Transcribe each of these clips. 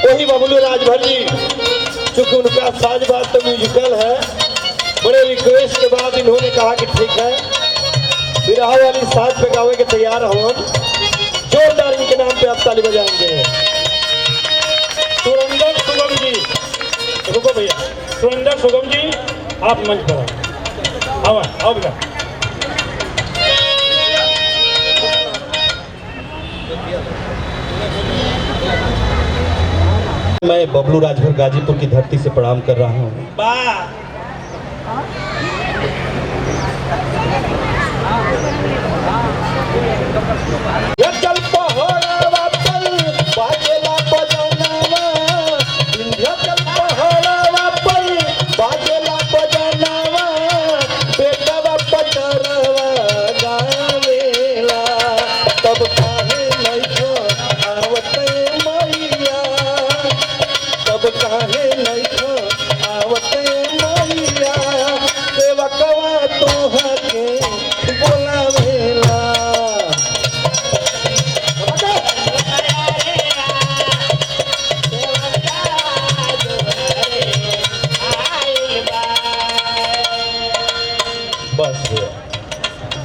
वही बबलू राजभर जी, चूंकि उनका साजबाज तो म्यूजिकल है, बड़े रिक्वेस्ट के बाद इन्होंने कहा कि ठीक है बिरहा वाली साथ पे गावे के तैयार हो हम। जोरदार इनके नाम पे आप ताली बजाएंगे। सुरेंद्र सुगम जी, रुको भैया, सुरेंद्र सुगम जी आप मंच पर आओ, आओ भैया। मैं बबलू राजभर गाजीपुर की धरती से प्रणाम कर रहा हूँ।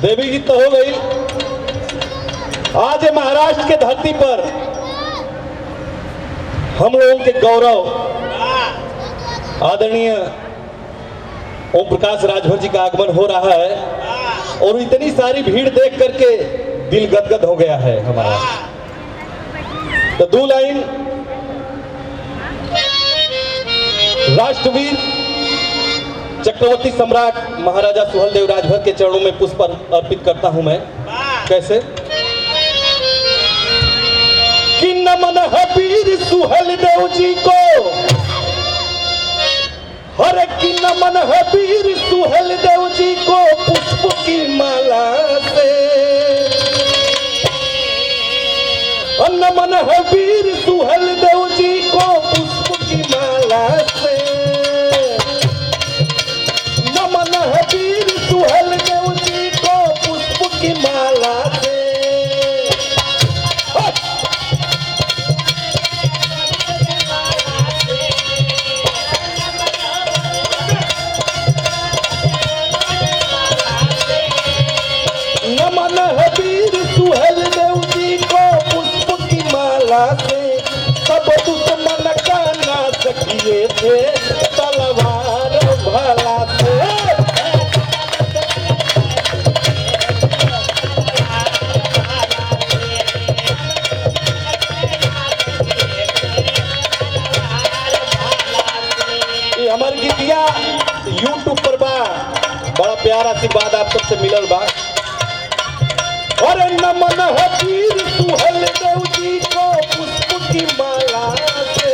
देवी गीत तो हो गई। आज महाराष्ट्र के धरती पर हम लोगों के गौरव आदरणीय ओम प्रकाश राजभर जी का आगमन हो रहा है और इतनी सारी भीड़ देख करके दिल गदगद हो गया है हमारा। तो दो लाइन राष्ट्रवीर चक्रवर्ती सम्राट महाराजा सुहेलदेव राजभर के चरणों में पुष्प अर्पित करता हूं मैं। कैसे? कि नमन है वीर सुहेलदेव जी को, हर की नमन है वीर सुहेलदेव जी को पुष्प की माला से। नमन है वीर सुहेलदेव जी को पुष्प की माला से। नमन है वीर सुहेलदेव जी को पुष्प की माला से। नमन है वीर सुहेलदेव जी को पुष्प की माला से। सब दुश्मन का नाश किए थे तलवार भला से। ये हमारी गीतिया यूट्यूब पर बा, बड़ा प्यार आशीर्वाद आप सबसे मिलल बा। और नमन है वीर सुहेलदेव जी को पुष्प की माला से।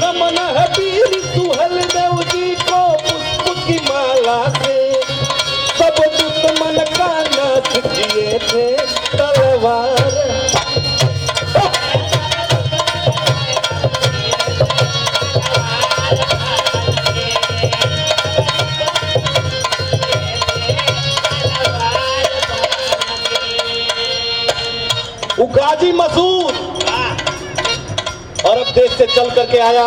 नमन है वीर सुहेलदेव जी को पुष्प की माला से। सब दुश्मन का नाश किए थे तलवार। गाजी मसूद अरब देश से चल करके आया,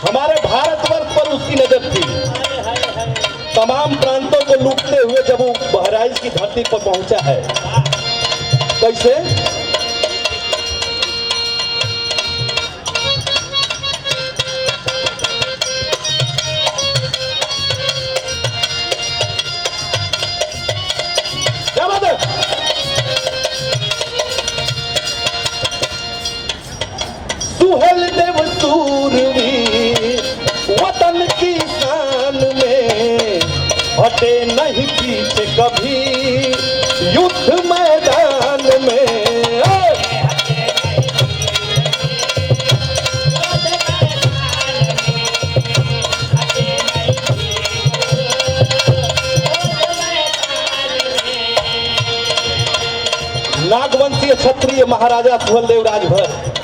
हमारे भारतवर्ष पर उसकी नजर थी। तमाम प्रांतों को लूटते हुए जब वो बहराइच की धरती पर पहुंचा है, कैसे? क्या बात है? सुहेलदेव सूरवीर वतन की शान में हटे नहीं पीछे कभी युद्ध मैदान में। नागवंशीय क्षत्रिय महाराजा सुहेलदेव राजभर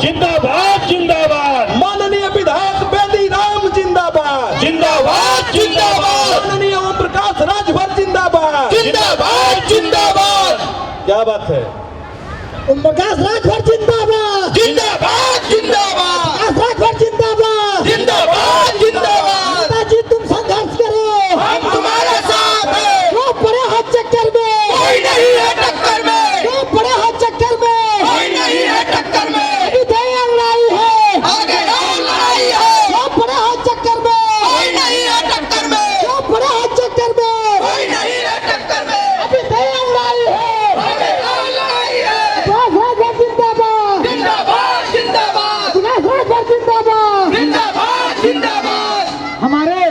जिंदाबाद जिंदाबाद माननीय विधायक बेदी राम जिंदाबाद, जिंदाबाद जिंदाबाद माननीय ओम प्रकाश राजभर जिंदाबाद। जिंदाबाद जिंदाबाद क्या बात है? ओम प्रकाश राजभर जिंदाबाद, जिंदाबाद जिंदाबाद राजभर जिंदाबाद। जिंदाबाद जिंदाबाद नेताजी तुम संघर्ष करो, हम तुम्हारे साथ हैं, दो पड़े हाथ चक्कर में, कोई नहीं है टक्कर में, दो पड़े हाथ चक्कर में, कोई नहीं है टक्कर में, अभी दया लड़ाई है, आगे और लड़ाई है, दो पड़े हाथ चक्कर में, कोई नहीं है टक्कर में, दो पड़े हाथ चक्कर में, कोई नहीं है टक्कर में, अभी दया लड़ाई है, आगे और लड़ाई है, राजभर जिंदाबाद, जिंदाबाद जिंदाबाद राजभर जिंदाबाद। जिंदाबाद जिंदाबाद हमारे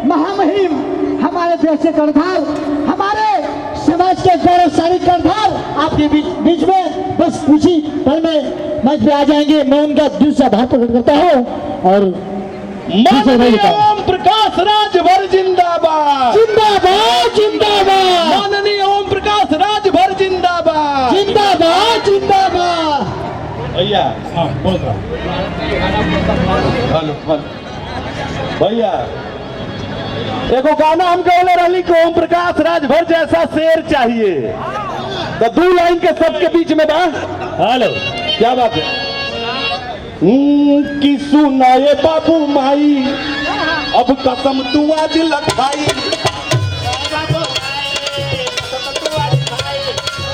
महामहिम, हमारे देश के कर्णधार, हमारे समाज के गौरवशाली कर्णधार आपके बीच में बस कुछ ही पल में मंच पे आ जाएंगे। मैं उनका दिल से आभार प्रकट करता हूँ और माननीय ओम प्रकाश राजभर जिंदाबाद, जिंदाबाद जिंदाबाद माननीय ओम प्रकाश राजभर जिंदाबाद। जिंदाबाद जिंदाबाद। भैया हाँ बोल रहा हेलो भैया, एगो गाना हम गौले रही को ओम प्रकाश राजभर जैसा शेर चाहिए, तो 2 लाइन के सबके बीच में बा। हेलो क्या बात है? कि सुनाए बाबू माई अब कसम तू आज लखाई।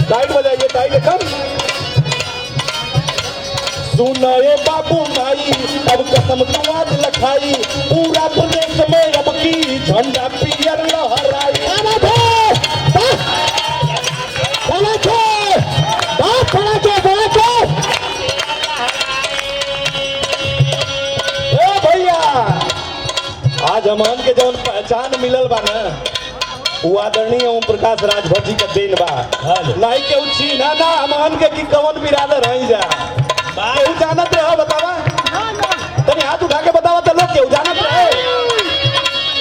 टाइट बजाइए, टाइट एकदम। सुनाए बाबू माई अब कसम तू आज लखाई, पूरा प्रदेश में अब की झंडा पियर लहराई। ए भैया, आज हमन के जौन पहचान मिलल बा ना, वो आदरणीय ओम प्रकाश राजभर जी का देन बा। नहीं के चिन्हा ना हमन के कि कौन बिरादर है जा केहू जानत रहे? बतावा तनी हाथ उठा के बतावा तो लोग केहू जानत रहे?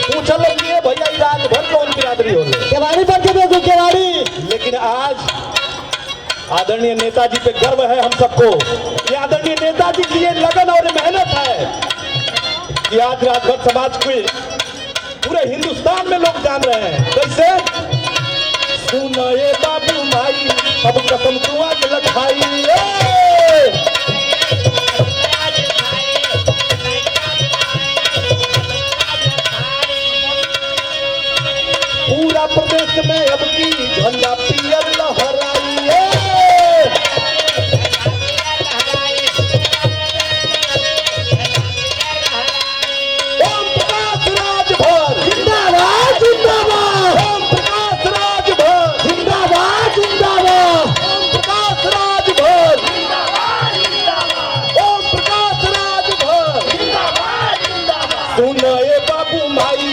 पूछल लोग कि भैया ई राजभर कौन बिरादरी हो केवाड़ी पर के देखो केवाड़ी। लेकिन आज आदरणीय नेताजी पे गर्व है हम सबको। ये आदरणीय नेताजी की ये लगन और मेहनत है कि आज राजभर समाज को पूरे हिंदुस्तान में लोग जान रहे हैं। कैसे? सुनाए बाबू माई अब कसम तू आज लखाई। पूरा प्रदेश में अब की झंडा पियर लहराई। ओम प्रकाश राजभर जिंदाबाद जिंदाबाद। ओम प्रकाश राजभर जिंदाबाद जिंदाबाद। ओम प्रकाश राजभर ओम प्रकाश राजभर। सुनाए बाबू माई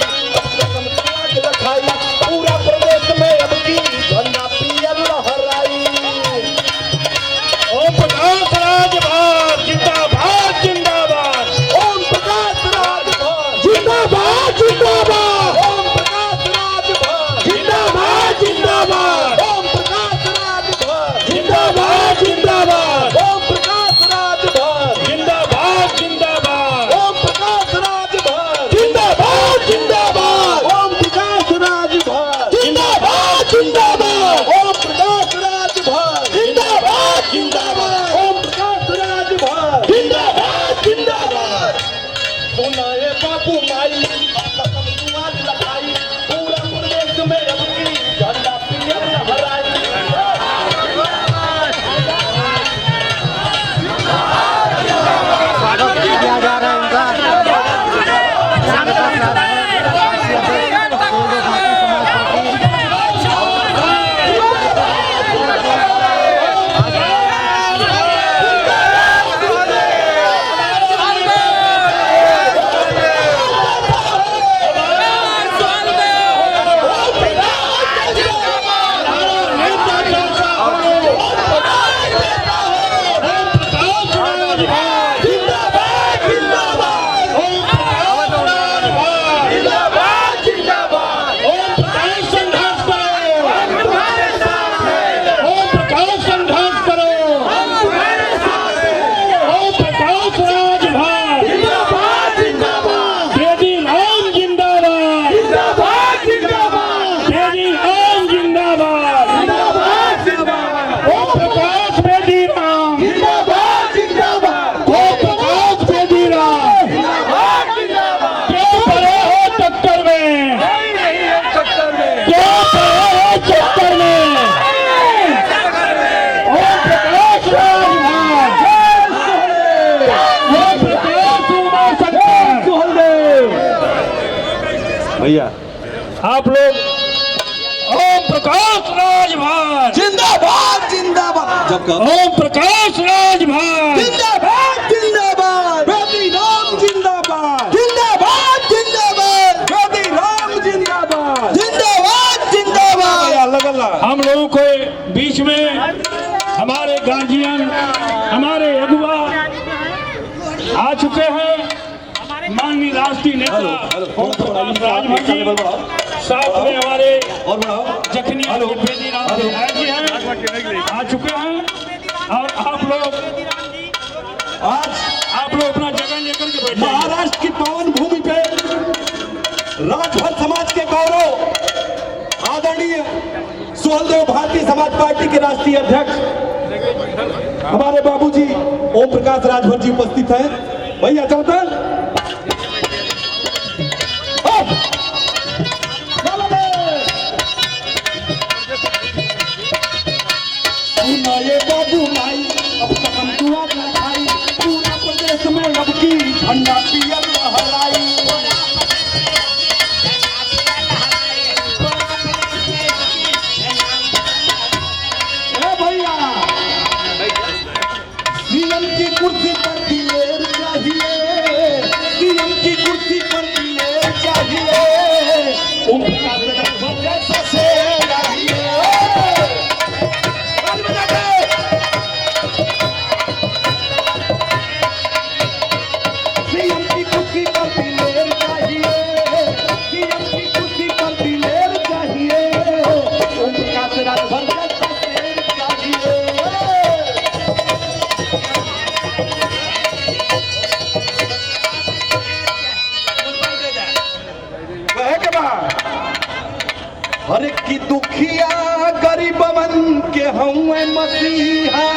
कसम तू आज लखाई, पूरा प्रदेश में अब की झंडा पियर लहराई। ओम प्रकाश राजभर जिंदाबाद जिंदाबाद ओम प्रकाश राजभर जिंदाबाद जिंदाबाद। ओम प्रकाश राजभर जिंदाबाद जिंदाबाद। ओम प्रकाश राजभर जिंदाबाद जिंदाबाद। ओम प्रकाश राजभर जिंदाबाद जिंदाबाद ओम प्रकाश राजभर जिंदाबाद भैया आप लोग ओम प्रकाश राजभार जिंदाबाद जिंदाबाद जब कहो ओम प्रकाश राजभार जिंदाबाद जिंदाबाद बेटी राम जिंदाबाद जिंदाबाद जिंदाबाद बेटी राम जिंदाबाद जिंदाबाद जिंदाबाद अलग अलग हम लोगों के बीच में हमारे गार्जियन हमारे अगुआ आ चुके हैं। माननीय राष्ट्रीय नेता ओम प्रकाश राजभार जी, साथ में हमारे जखनी बेदी राम जी हैं, आ चुके हैं। और आप लोग अपना जगह लेकर के बैठे। महाराष्ट्र की पावन भूमि पे राजभर समाज के गौरव आदरणीय सुहलदेव भारतीय समाज पार्टी के राष्ट्रीय अध्यक्ष हमारे बाबूजी ओम प्रकाश राजभर जी उपस्थित हैं। भैया चौधर सुनाए बाबू माई अब तक हम दुआ न खाई पूरा प्रदेश में अब की झंडा पियर लहराई। भैया सीएम की कुर्सी पर दिलेर चाहिए, सीएम की कुर्सी पर दिलेर चाहिए। ओम प्रकाश राजभर जैसा शेर चाहिए। सीएम की कुर्सी पर दिलेर चाहिए, सीएम की कुर्सी पर दिलेर चाहिए। ओम प्रकाश राजभर जैसा शेर चाहिए। कहे के बाद हर की दुखिया गरीबवन के हुए मसीहा।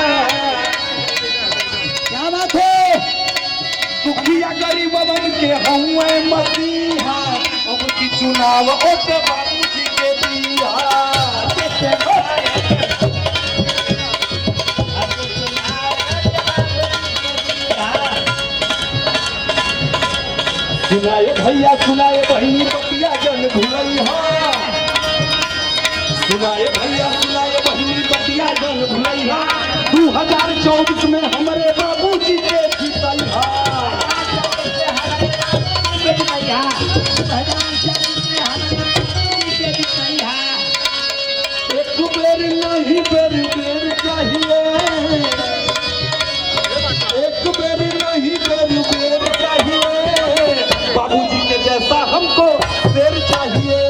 क्या बात है? दुखिया गरीबवन के हुए मसीहा, अब की चुनाव ओटे बाबूजी के दिया। सुनाए भैया सुनाए बहिनी बतिया जन भुलैया। सुनाए भैया सुनाए बहिनी बतिया जन भुलैया। 2024 में हमारे बाबूजी के जीतैया। एक बेर नहीं बेर बेर चाहिए, एक बेर नहीं बेर बेर चाहिए। बाबूजी के जैसा हमको शेर चाहिए।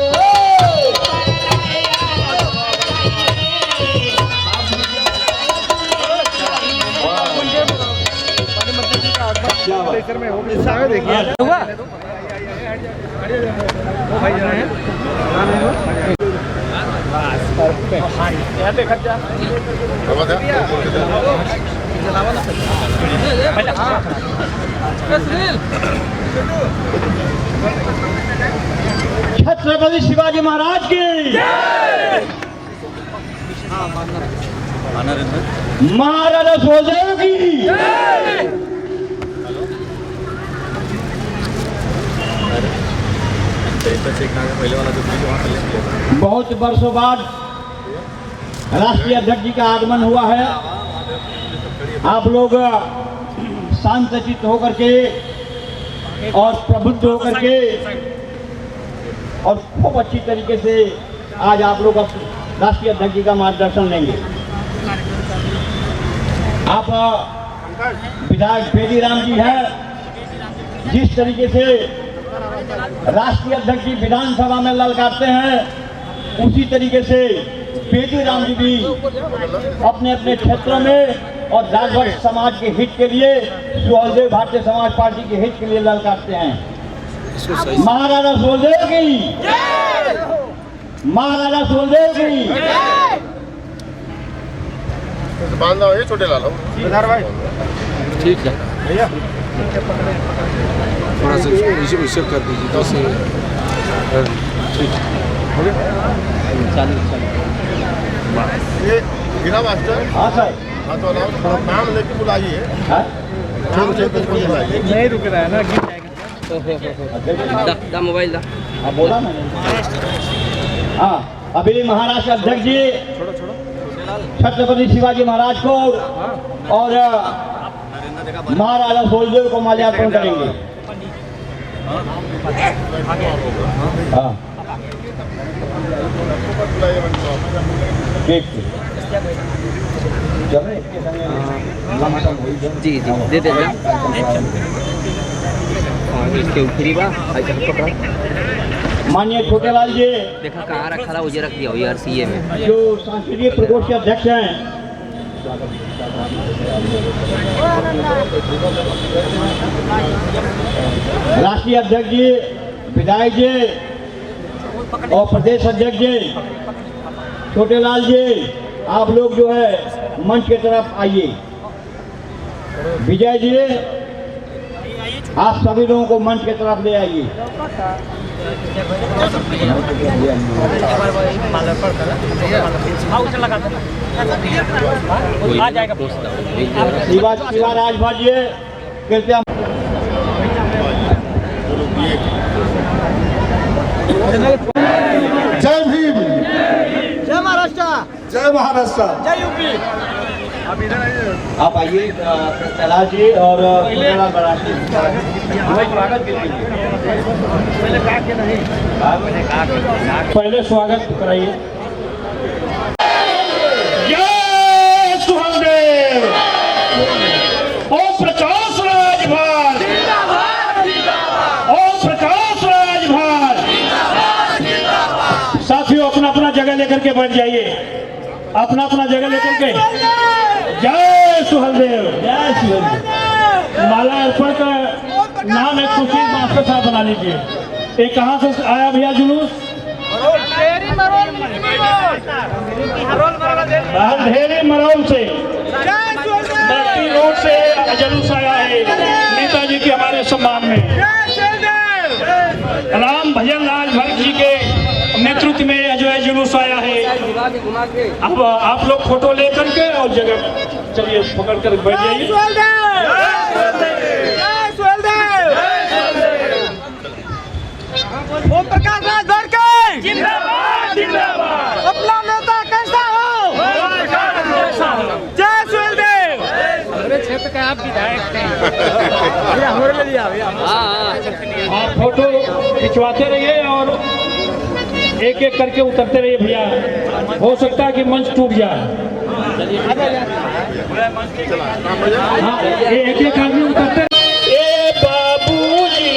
छत्रपति शिवाजी महाराज की महाराजा सुहेलदेव की बहुत वर्षों बाद राष्ट्रीय अध्यक्ष जी का आगमन हुआ है। आप लोग शांतचित्त होकर के और प्रबुद्ध होकर के और खूब अच्छी तरीके से आज आप लोग राष्ट्रीय अध्यक्ष जी का मार्गदर्शन लेंगे। आप विधायक बेदी राम जी हैं, जिस तरीके से राष्ट्रीय अध्यक्ष जी विधानसभा में ललकारते हैं, उसी तरीके से बेदी राम जी भी अपने अपने क्षेत्रों में और राजभर समाज के हित के लिए, सुहेलदेव भारतीय समाज पार्टी के हित के लिए ललकारते हैं। महाराजा सुहेलदेव की, महाराजा सुहेलदेव की। बांध लो ये छोटे ला लो भाई ठीक है भैया थोड़ा सा इसे कर दीजिए तो से ठीक हो गया ये गिरा मास्टर। हाँ सर। हाँ तो नाम लेके बुलाइए। हाँ? छोटे छोटे बुलाइए। नहीं रुक रहा है ना, गिर जाएगा। दा मोबाइल दा। हाँ बोला ना। हाँ अभी महाराष्ट्र अध्यक्ष जी छत्रपति शिवाजी महाराज को और महाराजा सोलदेव को माल्यार्पण करेंगे। हाँ ठीक जी जी दे दे इसके ऊपरी बा पकड़ा। माननीय छोटेलाल जी देखा कहाँ रखा था, मुझे रख दिया यार सीए में। जो सांस्कृतिक प्रकोष्ठ के अध्यक्ष हैं राष्ट्रीय अध्यक्ष जी, विधायक जी और प्रदेश अध्यक्ष जी छोटेलाल जी, आप लोग जो है मंच की तरफ आइए। विजय जी आप सभी लोगों को मंच की तरफ ले आइए। शिवा राजभर जी कृपया। जय भीम, जय महाराष्ट्र, जय महाराष्ट्र। जय यूपी। आप आइए कैलाश जी और पहले स्वागत कराइए। जय सुहलदेव, ओम प्रकाश राजभार, ओम प्रकाश राजभार। साथियों अपना अपना जगह लेकर के बैठ जाइए, अपना अपना जगह लेकर के। जय सुहलदेव, जय सुहलदेव। माला अर्पण का नाम एक सुशील मास्टर साहब बना लीजिए। ये कहाँ से आया भैया जुलूस? अंधेरी मरौल से, बस्ती रोड से जुलूस आया है नेताजी के हमारे सम्मान में। राम भजन राजभर जी के नेतृत्व में जो है जुलूस आया है। अब आप लोग फोटो लेकर के और जगह चलिए पकड़ कर बैठ जाइए। ओम प्रकाश राजभर के जिंदाबाद जिंदाबाद। अपना नेता कैसा हो? जय सुहलदेव। हमारे क्षेत्र के आप विधायक थे। आप फोटो खिंचवाते रहिए और एक एक करके उतरते रहिए भैया, हो सकता है कि मंच टूट जाए। हाँ एक एक आदमी उतरते। ए बाबूजी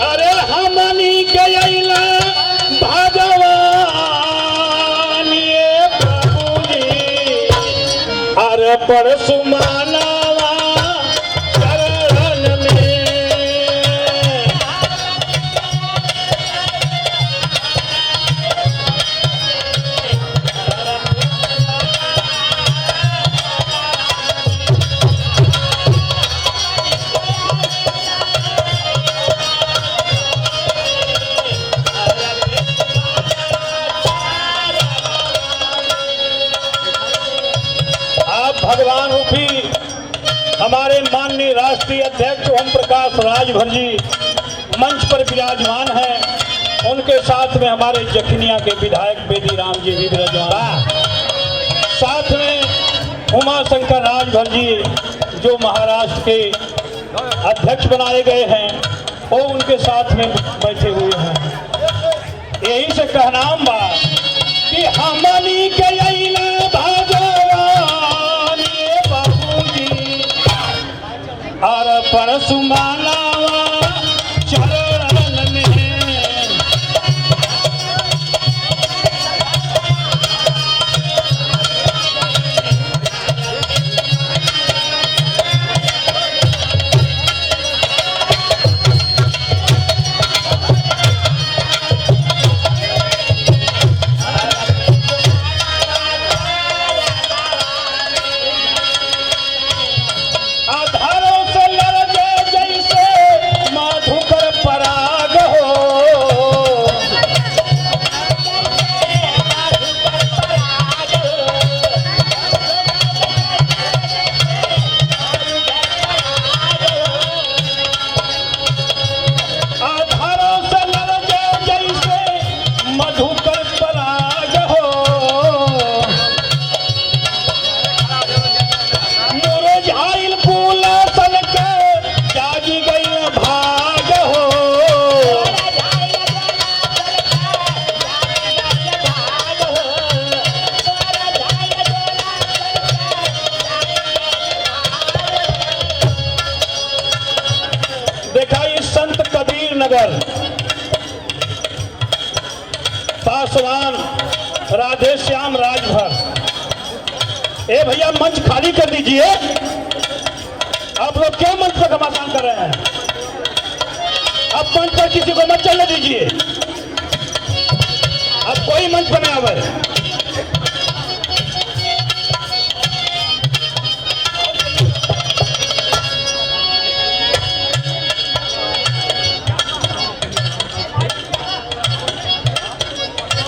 अरे हमनी गइला भगवान, ये बाबूजी अरे परसुमानवा चरण में। भगवान रूपी हमारे माननीय राष्ट्रीय अध्यक्ष ओम प्रकाश राजभर जी मंच पर विराजमान हैं। उनके साथ में हमारे जखनिया के विधायक बेदी राम जी भी विराजमान, साथ में उमा शंकर राजभर जी जो महाराष्ट्र के अध्यक्ष बनाए गए हैं, वो उनके साथ में बैठे हुए हैं। यही से कहनाम बा कि हमनी के और परसुमानवा चरण में। नगर पासवान राधे श्याम राजभर। ए भैया मंच खाली कर दीजिए। आप लोग क्या मंच पर घमासान कर रहे हैं? अब मंच पर किसी को मत चलने दीजिए। अब कोई मंच पर नहीं आवे।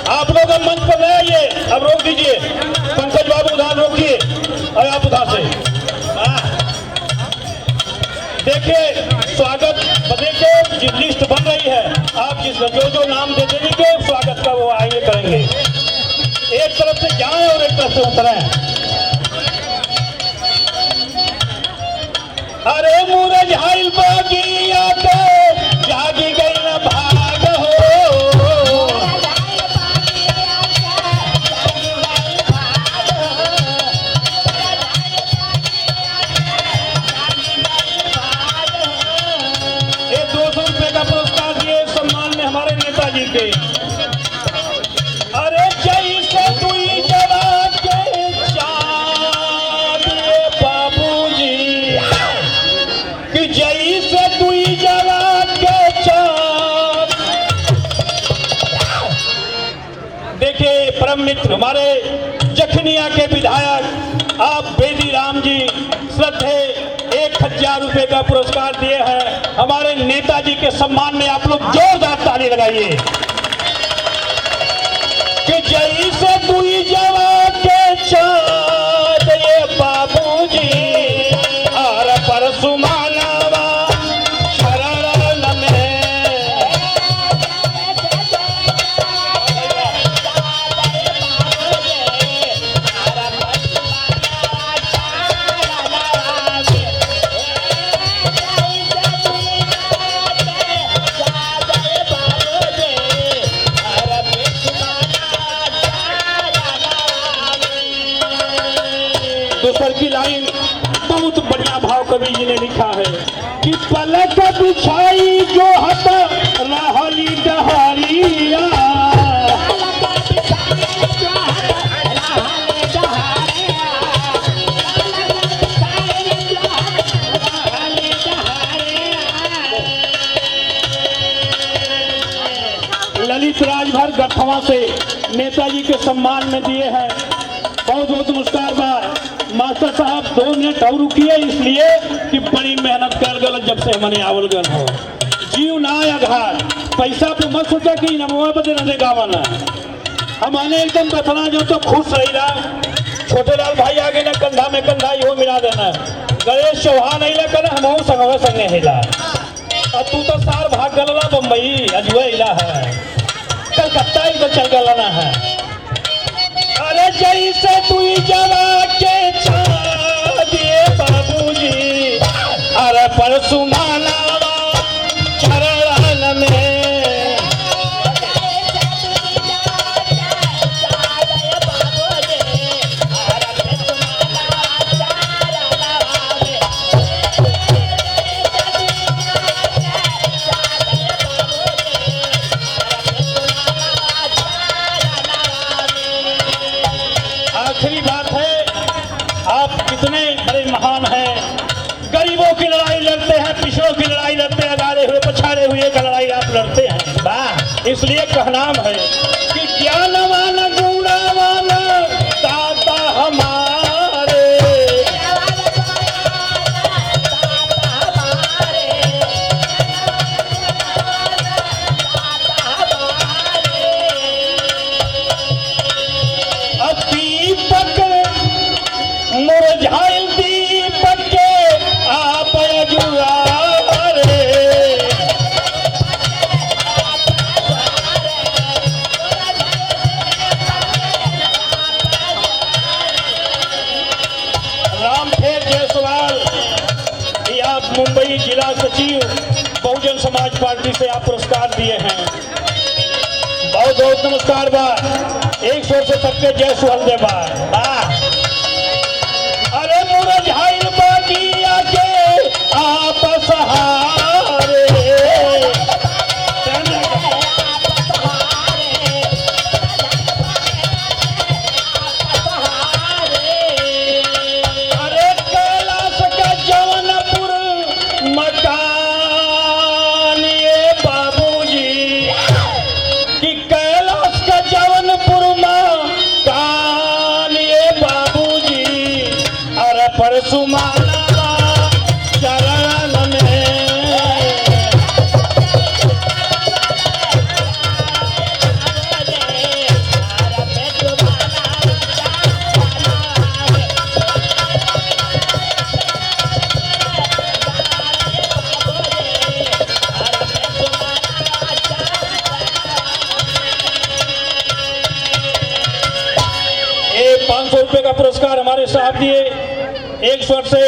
आप लोग अब मंच पर ले आइए। अब रोक दीजिए। पंकज बाबू उधार रोकिए और आप उधार से देखिए। स्वागत देखिए जिस लिस्ट बन रही है, आप जिस जो नाम दे देंगे स्वागत का वो आगे करेंगे। एक तरफ से जाएं और एक तरफ से उतरें। अरे मूरज हाइल बागिया के जागी गई न भाग हो। ये 200 रुपए का पुरस्कार दिए सम्मान में हमारे नेताजी के। अरे जैसे दुई जवा के चाँद ये बाबूजी, कि जैसे दुई जवा के चाँद। देखिए परम मित्र हमारे जखनिया के विधायक आप बेदी राम जी श्रद्धे 1000 रुपए का पुरस्कार दिए हैं हमारे नेताजी के सम्मान में। आप लोग जोरदार ताली लगाइए। कि जैसे दुई जवा के चाँद ये बाबूजी, और परसुमानवा शरण में। दूसर की लाइन बहुत बढ़िया भाव कवि जी ने लिखा है कि पलक बिछाई जो हत रहली डहरिया। ललित राजभर गठवा से नेताजी के सम्मान में दिए हैं। बहुत बहुत नमस्कार बा मास्टर साहब। 2 मिनट और रुकिए इसलिए कि बड़ी मेहनत कर गल जब से हमने आवल गल हो। जीव ना आघार पैसा पे मत सोचा कि नमवा बदे रहने गावाना। हमने एकदम बतना जो तो खुश रही रहा। छोटे लाल भाई आगे ना कंधा में कंधा यो मिला देना। गणेश चौहान नहीं ला कर हम संगवे संगे हिला। और तू तो सार भाग गलला बम्बई अजुए हिला है। कलकत्ता ही तो चल गलना है। अरे जैसे दुई जवा के चाँद ये बाबूजी, अरे परसुमानवा चरण में। आखिरी बात है, आप कितने बड़े महान हैं। गरीबों की लड़ाई लड़ते हैं, पिछड़ों की लड़ाई लड़ते हैं, अगाड़े हुए पछाड़े हुए का लड़ाई आप लड़ते हैं। वाह, इसलिए कहनाम है कि ज्ञानवान गुणवान दाता हमारे। दीपक मुरझाइल दीपक के आप जुआरे। रामखेर जायसवाल ये आप मुंबई जिला सचिव बहुजन समाज पार्टी से आप पुरस्कार दिए हैं। बहुत बहुत नमस्कार बा। एक शोर से सबके जय सुहल दे बा। अरे मुरझाइल बागिया के आप सहारे। मकान ये बाबूजी कि कैलाश का जौनपुर मकान ये बाबूजी, अरे परसुमाना चरण में ₹500 का पुरस्कार हमारे साहब दिए। एक स्वर से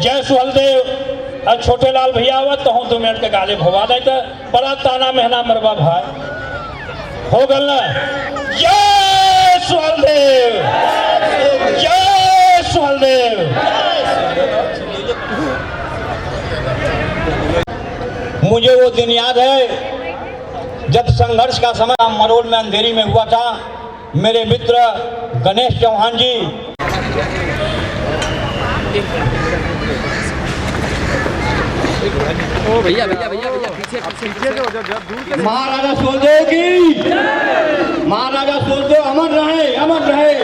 जय सुहलदेव और छोटे लाल भैया आवत तो हम 2 मिनट के गाले भवा देता बड़ा ताना मेहना मरवा भाई हो गल ना। जय सुहलदेव, जय सुहलदेव। मुझे वो दिन याद है जब संघर्ष का समय मरोड़ में अंधेरी में हुआ था। मेरे मित्र गणेश चौहान जी ओ भैया भैया भैया भैया पीछे पीछे महाराजा सुहलदेव की, महाराजा सुहलदेव अमर रहे, अमर रहे।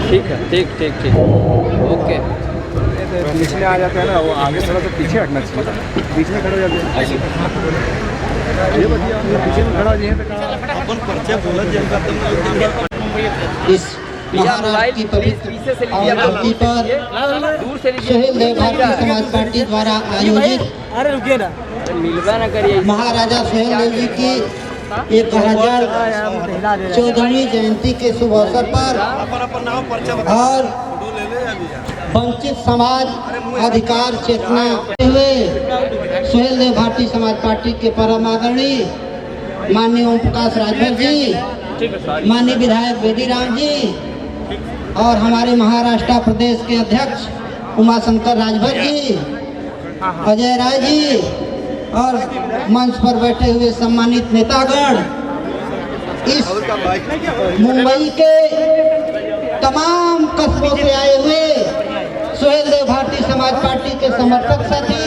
ठीक है, ठीक ठीक ठीक, ओके। बीच में आ जाते हैं ना, वो आगे थोड़ा सा पीछे हटना चाहिए, बीच में खड़े हो जाते हैं। ये बढ़िया, पीछे में खड़ा जी है इस महाराज की पवित्र और धरती पर दूर से लीजिए, सुहेल देव भारतीय समाज पार्टी द्वारा आयोजित अरे रुकिए ना, मिलवा ना करिए। महाराजा सुहेल देव जी की 1014वीं जयंती के शुभ अवसर पर और वंचित समाज अधिकार चेतना हुए सुहेल देव भारतीय समाज पार्टी के परम आदरणीय माननीय ओम प्रकाश राजभर जी, माननीय विधायक बेदीराम जी और हमारे महाराष्ट्र प्रदेश के अध्यक्ष उमाशंकर राजभर जी, अजय राय जी और मंच पर बैठे हुए सम्मानित नेतागण, इस मुंबई के तमाम कस्बों से आए हुए सुहेल देव भारतीय समाज पार्टी के समर्थक साथी,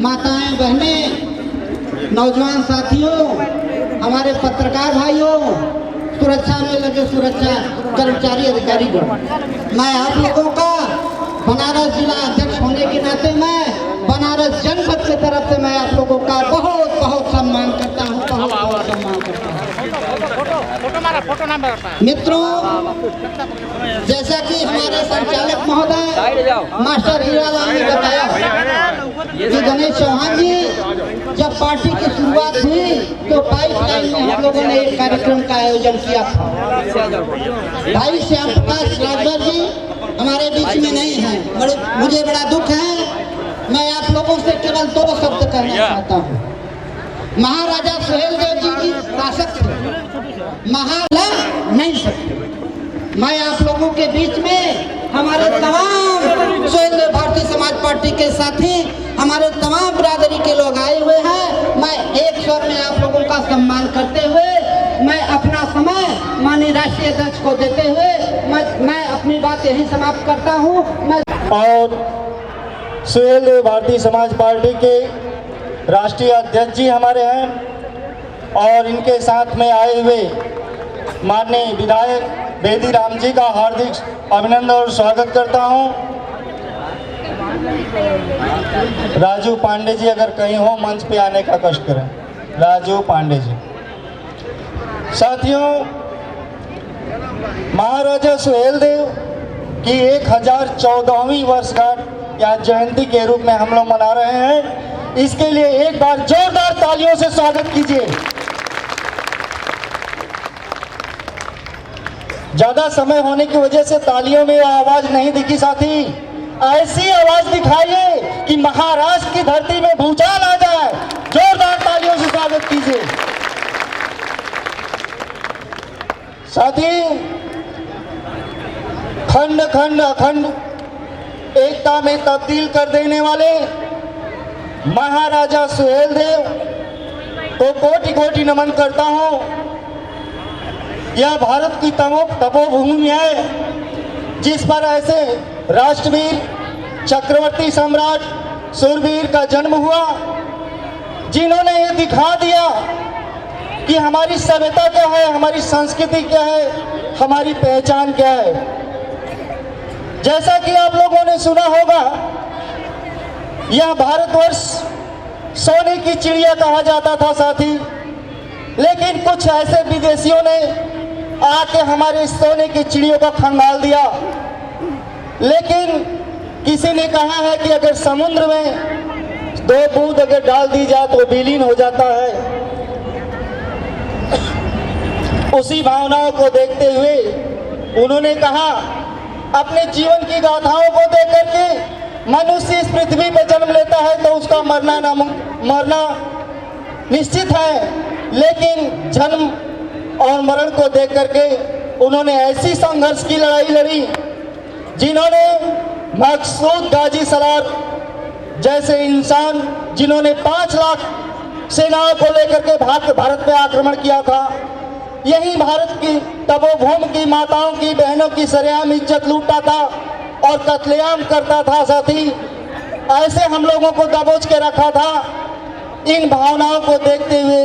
माताएं बहनें, नौजवान साथियों, हमारे पत्रकार भाइयों, सुरक्षा में लगे सुरक्षा कर्मचारी अधिकारीगण, मैं आप लोगों का बनारस जिला अध्यक्ष होने के नाते मैं बनारस जनपद की तरफ से मैं आप लोगों का बहुत बहुत सम्मान करता हूँ, बहुत बहुत सम्मान करता हूँ। मित्रों, जैसा कि हमारे संचालक महोदय मास्टर हीरालाल ने बताया कि गणेश चौहान जी जब पार्टी की शुरुआत हुई तो पाइपलाइन में हम लोगों ने एक कार्यक्रम का आयोजन किया था। भाई श्याम प्रकाश राजभर जी हमारे बीच में नहीं है, मुझे बड़ा दुख है। मैं आप लोगों से केवल 2 शब्द कहना चाहता हूँ। महाराजा सुहेल देव जी की शासक थे, महाराजा नहीं सकते। मैं आप लोगों के बीच में हमारे तमाम सुहेल देव भारतीय समाज पार्टी के साथी, हमारे तमाम बिरादरी के लोग आए हुए हैं। मैं एक स्वर में आप लोगों का सम्मान करते हुए मैं अपना समय माननीय राष्ट्रीय अध्यक्ष को देते हुए मैं अपनी बात यही समाप्त करता हूँ। और सुहेल देव भारतीय समाज पार्टी के राष्ट्रीय अध्यक्ष जी हमारे हैं और इनके साथ में आए हुए माननीय विधायक बेदीराम जी का हार्दिक अभिनंदन और स्वागत करता हूं। राजू पांडे जी अगर कहीं हो मंच पे आने का कष्ट करें। राजू पांडे जी। साथियों, महाराजा सुहेल देव की 1014वीं वर्षगांठ या जयंती के रूप में हम लोग मना रहे हैं। इसके लिए एक बार जोरदार तालियों से स्वागत कीजिए। ज्यादा समय होने की वजह से तालियों में आवाज नहीं दिखी साथी। ऐसी आवाज दिखाइए कि महाराष्ट्र की धरती में भूचाल आ जाए। जोरदार तालियों से स्वागत कीजिए। साथी, खंड खंड अखंड एकता में तब्दील कर देने वाले महाराजा सुहेल देव को कोटि कोटि नमन करता हूं। यह भारत की तपोभूमि है। जिस पर ऐसे राष्ट्रवीर चक्रवर्ती सम्राट सूरवीर का जन्म हुआ, जिन्होंने ये दिखा दिया कि हमारी सभ्यता क्या है, हमारी संस्कृति क्या है, हमारी पहचान क्या है। जैसा कि आप लोगों ने सुना होगा, यह भारतवर्ष सोने की चिड़िया कहा जाता था साथी, लेकिन कुछ ऐसे विदेशियों ने आके हमारे सोने की चिड़ियों को खंगाल दिया। लेकिन किसी ने कहा है कि अगर समुद्र में 2 बूंद अगर डाल दी जाए तो विलीन हो जाता है। उसी भावनाओं को देखते हुए उन्होंने कहा, अपने जीवन की गाथाओं को देख करके मनुष्य इस पृथ्वी पर जन्म लेता है तो उसका मरना निश्चित है, लेकिन जन्म और मरण को देख करके उन्होंने ऐसी संघर्ष की लड़ाई लड़ी, जिन्होंने मकसूद गाजी सलार जैसे इंसान, जिन्होंने 5 लाख सेनाओं को लेकर के भारत पे आक्रमण किया था, यही भारत की तपोभूमि की माताओं की बहनों की सरेआम इज्जत लूटता था और कत्लेआम करता था साथी। ऐसे हम लोगों को दबोच के रखा था। इन भावनाओं को देखते हुए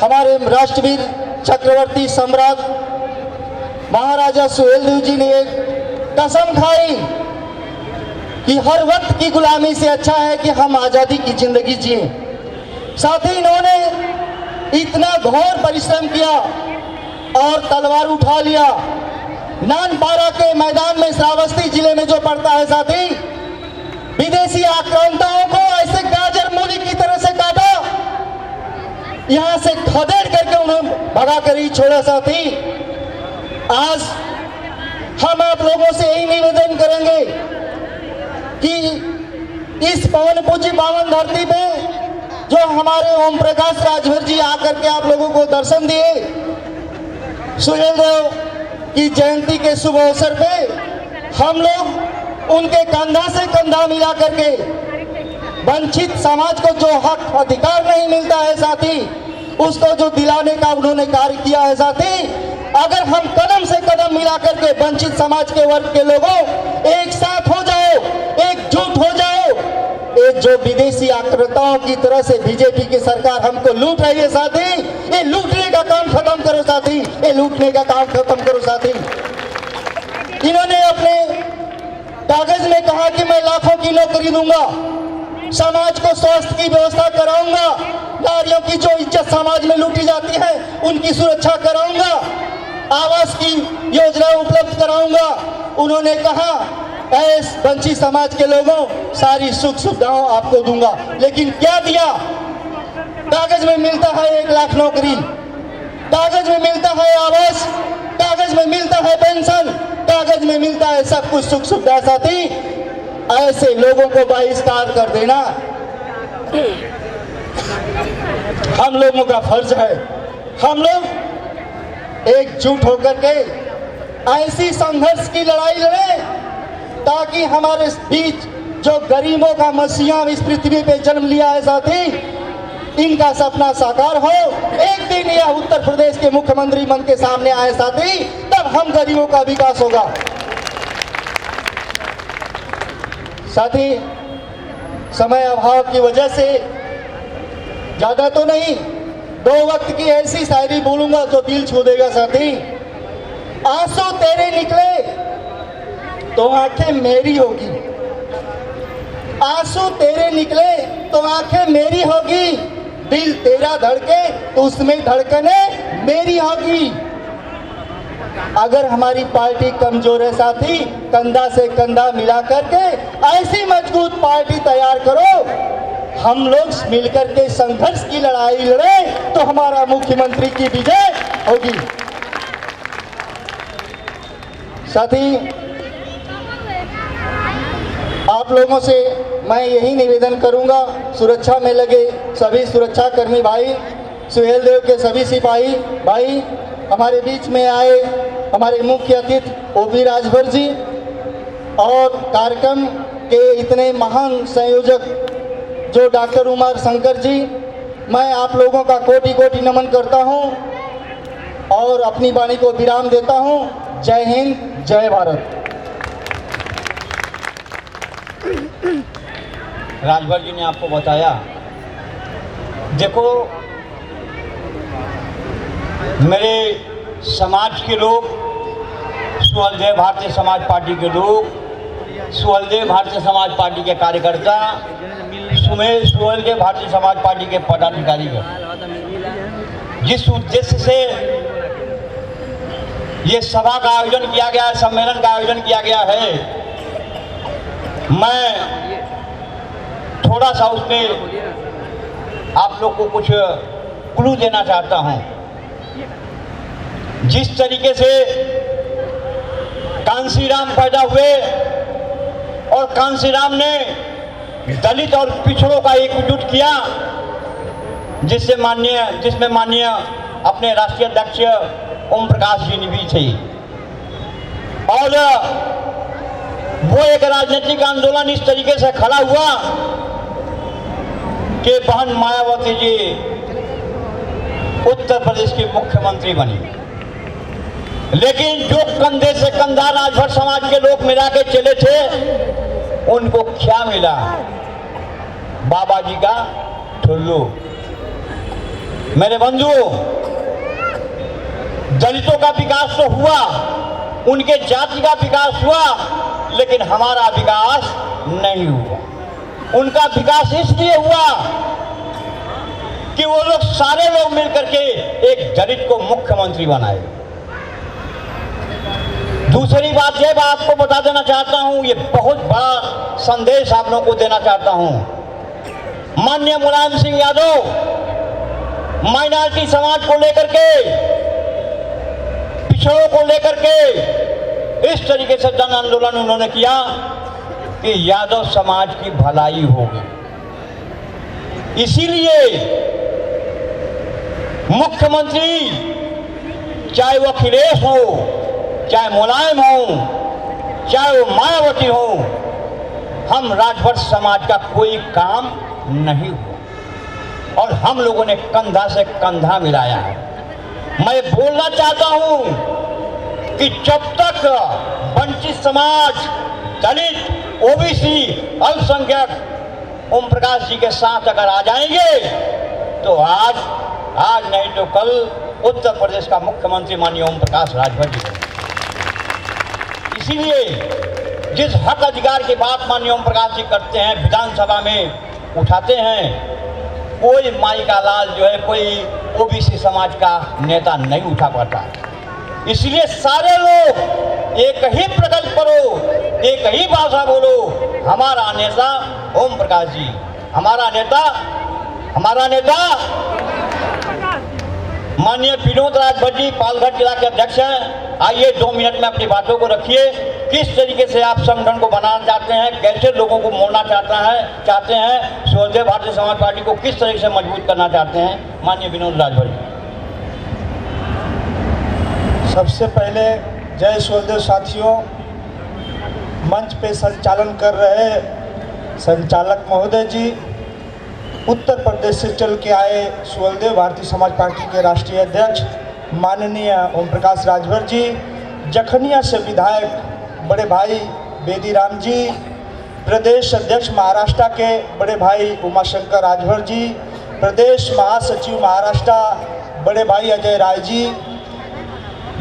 हमारे राष्ट्रवीर चक्रवर्ती सम्राट महाराजा सुहेलदेव जी ने एक कसम खाई कि हर वक्त की गुलामी से अच्छा है कि हम आज़ादी की जिंदगी जिए। साथ ही इन्होंने इतना घोर परिश्रम किया और तलवार उठा लिया। नानपारा के मैदान में श्रावस्ती जिले में जो पड़ता है साथी, विदेशी आक्रांताओं को ऐसे गाजर मूली की तरह से काटा, यहां से खदेड़ करके उन्हें भगा कर ही छोड़ा साथी। आज हम आप लोगों से यही निवेदन करेंगे कि इस पवन पूज्य पावन धरती पे जो हमारे ओम प्रकाश राजभर जी आकर के आप लोगों को दर्शन दिए, सुहेलदेव की जयंती के शुभ अवसर पे हम लोग उनके कंधा से कंधा मिला करके वंचित समाज को जो हक अधिकार नहीं मिलता है साथी, उसको जो दिलाने का उन्होंने कार्य किया है साथी। अगर हम कदम से कदम मिला करके वंचित समाज के वर्ग के लोगों एक साथ हो जाओ, एकजुट हो जाओ, ये जो विदेशी आक्रांताओं की तरह से बीजेपी की सरकार हमको लूट रही है साथी, ये लूटने का काम खत्म करो साथी, ये लूटने का काम खत्म करो साथी। इन्होंने अपने कागज में कहा कि मैं लाखों की नौकरी दूंगा, समाज को स्वास्थ्य की व्यवस्था कराऊंगा, नारियों की जो इज्जत समाज में लूटी जाती है उनकी सुरक्षा कराऊंगा, आवास की योजना उपलब्ध कराऊंगा। उन्होंने कहा ऐस वंचित समाज के लोगों सारी सुख सुविधाओं आपको दूंगा, लेकिन क्या दिया? कागज में मिलता है 1 लाख नौकरी, कागज में मिलता है आवास, कागज में मिलता है पेंशन, कागज में मिलता है सब कुछ सुख सुविधा साथी। ऐसे लोगों को बहिष्कार कर देना हम लोगों का फर्ज है। हम लोग एकजुट होकर के ऐसी संघर्ष की लड़ाई लड़े ताकि हमारे बीच जो गरीबों का मसीहा इस पृथ्वी पे जन्म लिया है साथी, इनका सपना साकार हो। एक दिन यह उत्तर प्रदेश के मुख्यमंत्री बन के सामने आए साथी, तब हम गरीबों का विकास होगा साथी। समय अभाव की वजह से ज्यादा तो नहीं, 2 वक्त की ऐसी शायरी बोलूंगा जो दिल छू देगा साथी। आंसू तेरे निकले तो आंखें मेरी होगी, आंसू तेरे निकले तो आंखें मेरी होगी, दिल तेरा धड़के तो उसमें धड़कने मेरी होगी। अगर हमारी पार्टी कमजोर है साथी, कंधा से कंधा मिला करके ऐसी मजबूत पार्टी तैयार करो, हम लोग मिलकर के संघर्ष की लड़ाई लड़े तो हमारा मुख्यमंत्री की विजय होगी साथी। आप लोगों से मैं यही निवेदन करूंगा, सुरक्षा में लगे सभी सुरक्षा कर्मी भाई, सुहेलदेव के सभी सिपाही भाई, हमारे बीच में आए हमारे मुख्य अतिथि ओपी राजभर जी और कार्यक्रम के इतने महान संयोजक जो डॉक्टर उमार शंकर जी, मैं आप लोगों का कोटि कोटि नमन करता हूं और अपनी वाणी को विराम देता हूं। जय हिंद, जय भारत। राजभर जी ने आपको बताया, देखो मेरे समाज के लोग, सुहलदेव भारतीय समाज पार्टी के लोग, सुहलदेव भारतीय समाज पार्टी के कार्यकर्ता, सुहलदेव भारतीय समाज पार्टी के पदाधिकारी, जिस उद्देश्य से ये सभा का आयोजन किया गया है, सम्मेलन का आयोजन किया गया है, मैं थोड़ा सा उसमें आप लोग को कुछ क्लू देना चाहता हूं। जिस तरीके से कांसीराम पैदा हुए और कांसीराम ने दलित और पिछड़ों का एकजुट किया, जिसमें माननीय अपने राष्ट्रीय अध्यक्ष ओम प्रकाश जी ने भी थे, और वो एक राजनीतिक आंदोलन इस तरीके से खड़ा हुआ कि बहन मायावती जी उत्तर प्रदेश की मुख्यमंत्री बनी। लेकिन जो कंधे से कंधा राजभर समाज के लोग मिला के चले थे, उनको क्या मिला? बाबा जी का ठुल्लू। मेरे बंधु, दलितों का विकास तो हुआ, उनके जाति का विकास हुआ, लेकिन हमारा विकास नहीं हुआ। उनका विकास इसलिए हुआ कि वो लोग सारे लोग मिलकर के एक दलित को मुख्यमंत्री बनाए। दूसरी बात यह आपको बता देना चाहता हूं, ये बहुत बड़ा संदेश आप लोगों को देना चाहता हूं। माननीय मुलायम सिंह यादव माइनॉरिटी समाज को लेकर के, पिछड़ों को लेकर के इस तरीके से जन आंदोलन उन्होंने किया कि यादव समाज की भलाई होगी। इसीलिए मुख्यमंत्री चाहे वो अखिलेश हो, चाहे मुलायम हो, चाहे वो मायावती हो, हम राजभर समाज का कोई काम नहीं हुआ और हम लोगों ने कंधा से कंधा मिलाया है। मैं बोलना चाहता हूं कि जब तक वंचित समाज, दलित, ओबीसी, अल्पसंख्यक ओम प्रकाश जी के साथ अगर आ जाएंगे तो आज नहीं तो कल उत्तर प्रदेश का मुख्यमंत्री माननीय ओम प्रकाश राजभर जी। इसीलिए जिस हक अधिकार की बात माननीय ओम प्रकाश जी करते हैं, विधानसभा में उठाते हैं, कोई माई का लाल जो है, कोई ओबीसी समाज का नेता नहीं उठा पाता। इसलिए सारे लोग एक ही प्रकल्प करो, एक ही भाषा बोलो, हमारा नेता ओम प्रकाश जी, हमारा नेता माननीय विनोद राजभर जी पालघर जिला के अध्यक्ष हैं। आइए 2 मिनट में अपनी बातों को रखिए। किस तरीके से आप संगठन को बनाना चाहते हैं, कैसे लोगों को मोड़ना चाहते हैं, सुहलदेव भारतीय समाज पार्टी को किस तरीके से मजबूत करना चाहते हैं, माननीय विनोद राजभर जी। सबसे पहले जय सुहलदेव साथियों, मंच पे संचालन कर रहे संचालक महोदय जी, उत्तर प्रदेश से चल के आए सुहलदेव भारतीय समाज पार्टी के राष्ट्रीय अध्यक्ष माननीय ओम प्रकाश राजभर जी, जखनिया से विधायक बड़े भाई बेदीराम जी, प्रदेश अध्यक्ष महाराष्ट्र के बड़े भाई उमाशंकर राजभर जी, प्रदेश महासचिव महाराष्ट्र बड़े भाई अजय राय जी,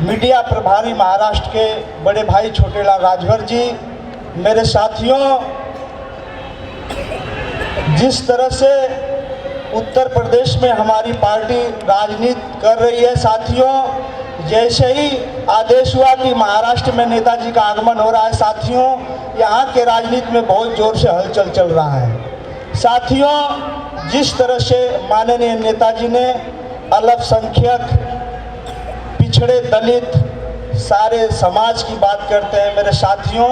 मीडिया प्रभारी महाराष्ट्र के बड़े भाई छोटेलाल राजभर जी। मेरे साथियों, जिस तरह से उत्तर प्रदेश में हमारी पार्टी राजनीति कर रही है साथियों, जैसे ही आदेश हुआ कि महाराष्ट्र में नेताजी का आगमन हो रहा है साथियों, यहाँ के राजनीति में बहुत जोर से हलचल चल रहा है साथियों। जिस तरह से माननीय नेताजी ने अल्पसंख्यक, पिछड़े, दलित, सारे समाज की बात करते हैं मेरे साथियों,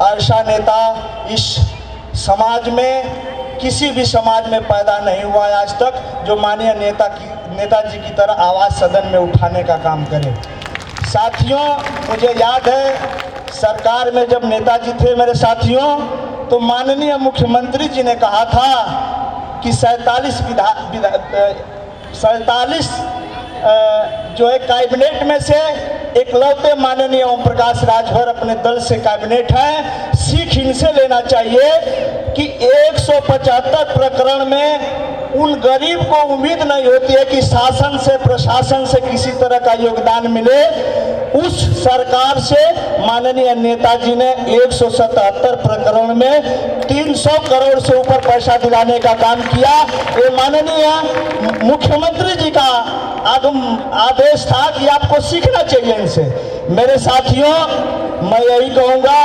ऐसा नेता इस समाज में, किसी भी समाज में पैदा नहीं हुआ है आज तक, जो माननीय नेताजी की तरह आवाज़ सदन में उठाने का काम करे। साथियों, मुझे याद है सरकार में जब नेताजी थे मेरे साथियों, तो माननीय मुख्यमंत्री जी ने कहा था कि 47 जो है कैबिनेट में से एकलौते माननीय ओम प्रकाश राजभर अपने दल से कैबिनेट हैं। सीख इनसे लेना चाहिए कि 175 प्रकरण में उन गरीब को उम्मीद नहीं होती है कि शासन से प्रशासन से किसी तरह का योगदान मिले। उस सरकार से माननीय नेताजी ने 177 प्रकरण में 300 करोड़ से ऊपर पैसा दिलाने का काम किया। ये माननीय मुख्यमंत्री जी का आदेश था कि आपको सीखना चाहिए इनसे। मेरे साथियों, मैं यही कहूँगा,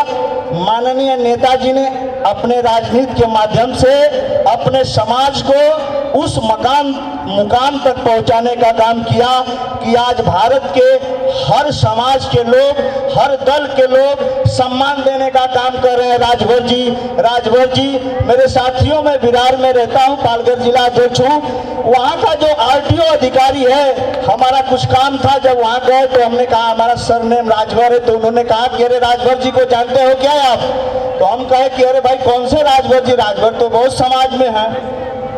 माननीय नेताजी ने अपने राजनीति के माध्यम से अपने समाज को उस मुकाम तक पहुंचाने का काम किया कि आज भारत के हर समाज के लोग, हर दल के लोग सम्मान देने का काम कर रहे हैं। राजभर जी मेरे साथियों, मैं विरार में रहता हूं, पालघर जिला अध्यक्ष हूं। वहां का जो आरटीओ अधिकारी है, हमारा कुछ काम था, जब वहां गए तो हमने कहा हमारा सरनेम राजभर है, तो उन्होंने कहा कि अरे राजभर जी को जानते हो क्या आप? तो हम कहे कि अरे भाई कौन से राजभर जी? राजभर तो बहुत समाज में है,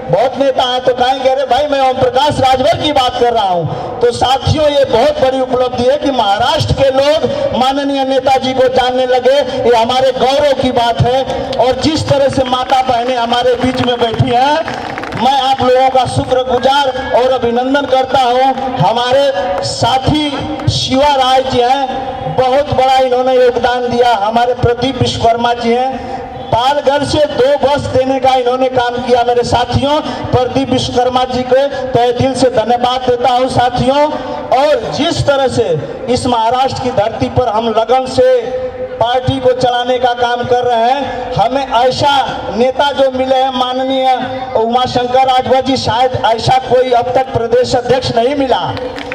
बहुत नेता हैं। तो कहेंगे अरे भाई मैं ओम प्रकाश राजभर की बात कर रहा हूं। तो साथियों, ये बहुत बड़ी उपलब्धि है कि महाराष्ट्र के लोग माननीय नेताजी को जानने लगे। ये हमारे गौरव की बात है। और जिस तरह से माता बहनें हमारे बीच में बैठी हैं, मैं आप लोगों का शुक्रगुजार और अभिनंदन करता हूं। हमारे साथी शिवा राय जी हैं, बहुत बड़ा इन्होंने योगदान दिया। हमारे प्रदीप विश्वकर्मा जी हैं, पालघर से 2 बस देने का इन्होंने काम किया। मेरे साथियों, प्रदीप विश्वकर्मा जी को तहे दिल से धन्यवाद देता हूं साथियों। और जिस तरह से इस महाराष्ट्र की धरती पर हम लगन से पार्टी को चलाने का काम कर रहे हैं, हमें ऐसा नेता जो मिले हैं माननीय उमाशंकर राजभर जी, शायद ऐसा कोई अब तक प्रदेश अध्यक्ष नहीं मिला।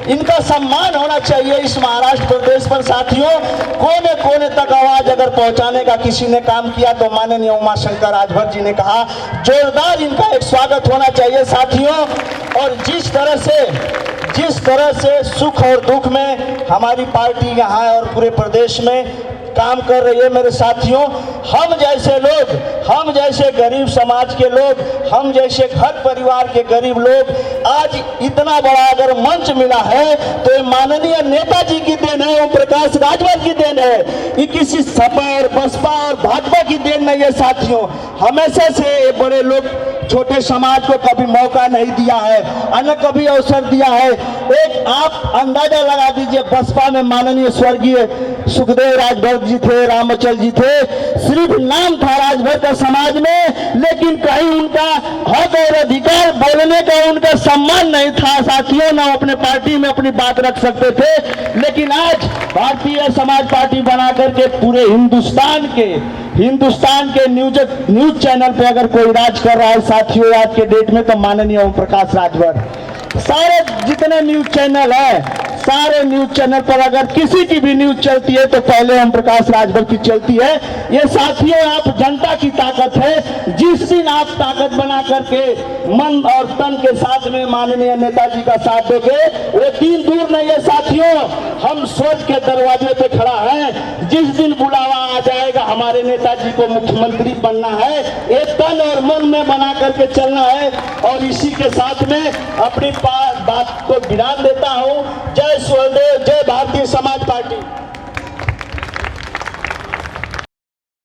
इनका सम्मान होना चाहिए इस महाराष्ट्र प्रदेश पर। साथियों, कोने कोने तक आवाज अगर पहुंचाने का किसी ने काम किया तो माननीय उमाशंकर राजभर जी ने कहा, जोरदार इनका एक स्वागत होना चाहिए साथियों। और जिस तरह से सुख और दुख में हमारी पार्टी यहाँ है और पूरे प्रदेश में काम कर रही है, मेरे साथियों, हम जैसे गरीब समाज के लोग, हम जैसे घर परिवार के गरीब लोग, आज इतना बड़ा अगर मंच मिला है तो ये माननीय नेताजी की देन है, ओम प्रकाश राजभर की देन है। ये किसी सपा और बसपा और भाजपा की देन नहीं है साथियों। हमेशा से ये बड़े लोग छोटे समाज को कभी मौका नहीं दिया है, न कभी अवसर दिया है। एक आप अंदाजा लगा दीजिए, बसपा में माननीय स्वर्गीय सुखदेव राजभर जी थे, रामचल जी थे, सिर्फ नाम था राजभर का समाज में, लेकिन कहीं उनका हक और अधिकार बोलने का उनका सम्मान नहीं था साथियों। ना अपने पार्टी में अपनी बात रख सकते थे। लेकिन आज भारतीय समाज पार्टी बना करके पूरे हिंदुस्तान के न्यूज चैनल पे अगर कोई राज कर रहा है साथियों आज के डेट में, तो माननीय ओम प्रकाश राजभर। सारे जितने न्यूज चैनल है, सारे न्यूज चैनल पर अगर किसी की भी न्यूज चलती है तो पहले ओम प्रकाश राजभर की चलती है। ये साथियों, आप जनता की ताकत है। जिस दिन आप ताकत बना करके मन और तन के साथ में माननीय नेताजी का साथ दोगे, वो दिन दूर नहीं है साथियों। हम स्वर्ग के दरवाजे पे खड़ा है। जिस दिन बुलावा आ जाएगा, हमारे नेताजी को मुख्यमंत्री बनना है, ये तन और मन में बना करके चलना है। और इसी के साथ में अपनी बात को विराम देता हूं। जय स्वदेव, जय भारतीय समाज पार्टी।